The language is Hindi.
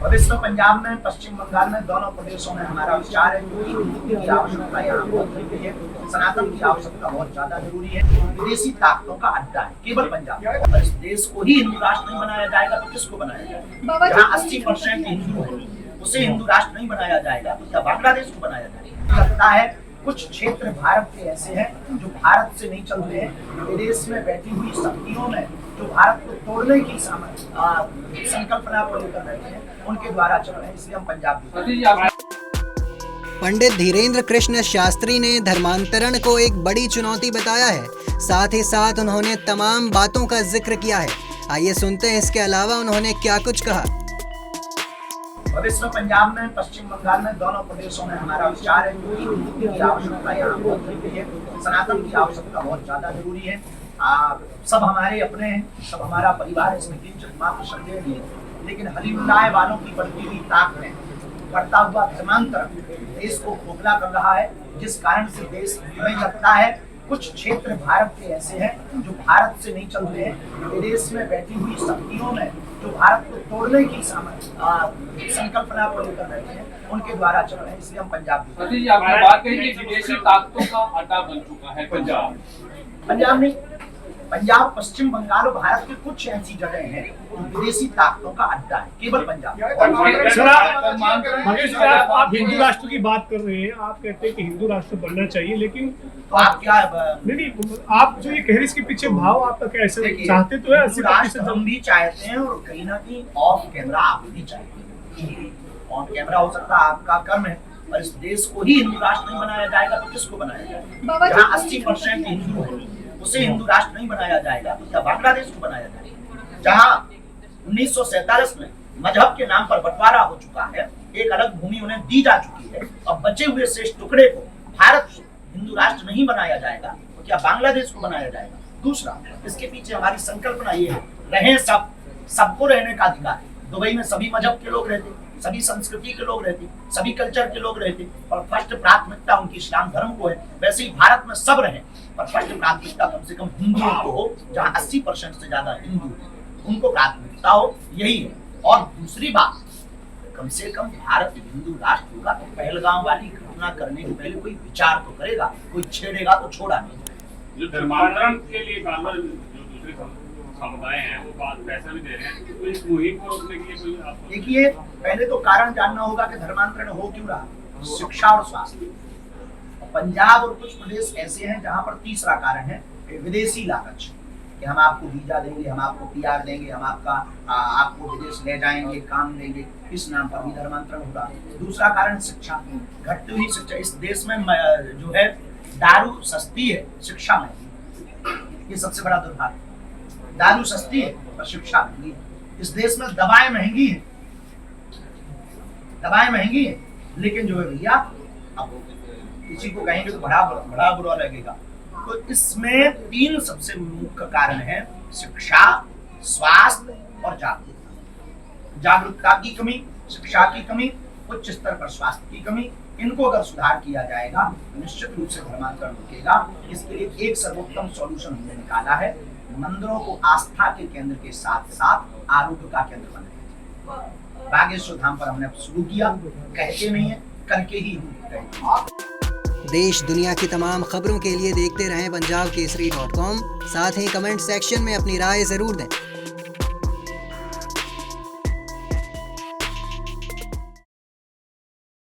भविष्य में पंजाब में, पश्चिम बंगाल में, दोनों प्रदेशों में हमारा विचार है कि हिंदी की आवश्यकता यहाँ बहुत जरूरी है, सनातन की आवश्यकता बहुत ज्यादा जरूरी है। विदेशी ताकतों का अड्डा है केवल पंजाब। अगर इस देश को ही हिंदू राष्ट्र नहीं बनाया जाएगा तो किसको बनाया जाएगा? जहाँ 80% हिंदू है उसे हिंदू राष्ट्र नहीं बनाया जाएगा तो क्या बांग्लादेश को बनाया जाएगा? लगता है कुछ क्षेत्र भारत के ऐसे हैं जो भारत से नहीं चल रहे हैं, विदेश में बैठी हुई शक्तियों में जो भारत को तोड़ने की संकल्पना को लेकर बैठे हैं, उनके द्वारा चल रहे हैं। इसलिए हम पंजाब पंडित धीरेन्द्र कृष्ण शास्त्री ने धर्मांतरण को एक बड़ी चुनौती बताया है। साथ ही साथ उन्होंने तमाम बातों का जिक्र किया है। आइए सुनते हैं इसके अलावा उन्होंने क्या कुछ कहा। भविष्य में पंजाब में, पश्चिम बंगाल में, दोनों प्रदेशों में हमारा विचार है कि हिंदी की आवश्यकता यहाँ बहुत जरूरी है, सनातन की आवश्यकता बहुत ज्यादा जरूरी है। सब हमारे अपने हैं, सब हमारा परिवार, इसमें किंचित मात्र संदेह नहीं है। लेकिन हलिउलाय वालों की बढ़ती हुई ताकत में बढ़ता हुआ धर्मांतरण देश को खोखला कर रहा है, जिस कारण से देश में लगता है कुछ क्षेत्र भारत के ऐसे हैं जो भारत से नहीं चल रहे हैं, विदेश में बैठी हुई शक्तियों में जो भारत को तोड़ने की संकल्पना को लेकर बैठे हैं, उनके द्वारा चल रहे हैं। इसलिए हम पंजाब आपने बात कही कि विदेशी ताकतों का अड्डा बन चुका है पंजाब नहीं, पंजाब, पश्चिम बंगाल और भारत की कुछ ऐसी जगह हैं विदेशी ताकतों का अड्डा है केवल पंजाब। आप हिंदू राष्ट्र की बात कर रहे हैं, आप कहते हैं कि हिंदू राष्ट्र बनना चाहिए, लेकिन तो आप क्या नहीं, आप जो ये कह रहे हैं इसके पीछे भाव आपका कैसे चाहते तो है? 80% हम भी चाहते हैं और कहीं ना कहीं ऑफ कैमरा आप भी चाहते हैं। ऑन कैमरा हो सकता है आपका कर्म है, पर इस देश को ही हिंदू राष्ट्र नहीं बनाया जाएगा तो किसको बनाया जाएगा? जहाँ 80% हिंदू है उसे हिंदू राष्ट्र नहीं बनाया जाएगा तो क्या बांग्लादेश को बनाया जाएगा? जहाँ 1947 में मजहब के नाम पर बंटवारा हो चुका है, एक अलग भूमि उन्हें दी जा चुकी है, अब बचे हुए शेष टुकड़े को भारत हिंदू राष्ट्र नहीं बनाया जाएगा तो क्या बांग्लादेश को बनाया जाएगा? दूसरा, इसके पीछे हमारी संकल्पना ये है, रहे सबको रहने का अधिकार है। दुबई में सभी मजहब के लोग रहते, सभी संस्कृति के लोग रहते, सभी कल्चर के लोग रहते, और फर्स्ट प्राथमिकता उनकी इस्लाम धर्म को है। वैसे ही भारत में सब रहे, पर फर्स्ट प्राथमिकता कम से कम हिंदुओं को हो, जहाँ 80% से ज्यादा हिंदू हैं, उनको प्राथमिकता हो, यही है। और दूसरी बात, कम से कम भारत हिंदू राष्ट्र होगा तो पहलगाम वाली घटना करने के पहले कोई विचार तो करेगा, कोई छेड़ेगा तो छोड़ा नहीं। जो धर्मांतरण के लिए जो दूसरे समुदाय हैं वो बात पैसा भी दे रहे हैं, तो इस मुहिम को रोकने के लिए कोई आपको देखिए, पहले तो कारण जानना होगा कि धर्मांतरण हो क्यों रहा। शिक्षा और स्वास्थ्य। पंजाब और कुछ प्रदेश ऐसे हैं जहां पर तीसरा कारण है विदेशी लालच, कि हम आपको वीजा देंगे, हम आपको पीआर देंगे, हम आपको विदेश ले जाएंगे, काम देंगे, इस नाम पर भी धर्मांतरण हो रहा है। दूसरा कारण शिक्षा, घटती हुई शिक्षा। इस देश में जो है दारू सस्ती है, शिक्षा महंगी, ये सबसे बड़ा दुर्भाग्य। दारू सस्ती है और शिक्षा महंगी है। इस देश में दवाएं महंगी हैं, लेकिन जो है भैया, अब किसी को कहेंगे तो बड़ा बुरा लगेगा। तो इसमें 3 सबसे मुख्य कारण है, शिक्षा, स्वास्थ्य और जागरूकता। जागरूकता की कमी, शिक्षा की कमी, उच्च स्तर पर स्वास्थ्य की कमी, इनको अगर सुधार किया जाएगा तो निश्चित रूप से धर्मांतरण रुकेगा। इसके लिए एक सर्वोत्तम सॉल्यूशन हमने निकाला है, मंदिरों को आस्था के केंद्र के साथ साथ आरोग्य का केंद्र बनाया। बागेश्वर धाम पर हमने शुरू किया, कहते नहीं है, करके ही देश दुनिया की तमाम खबरों के लिए देखते रहें punjabkesari.com। साथ ही कमेंट सेक्शन में अपनी राय जरूर दें।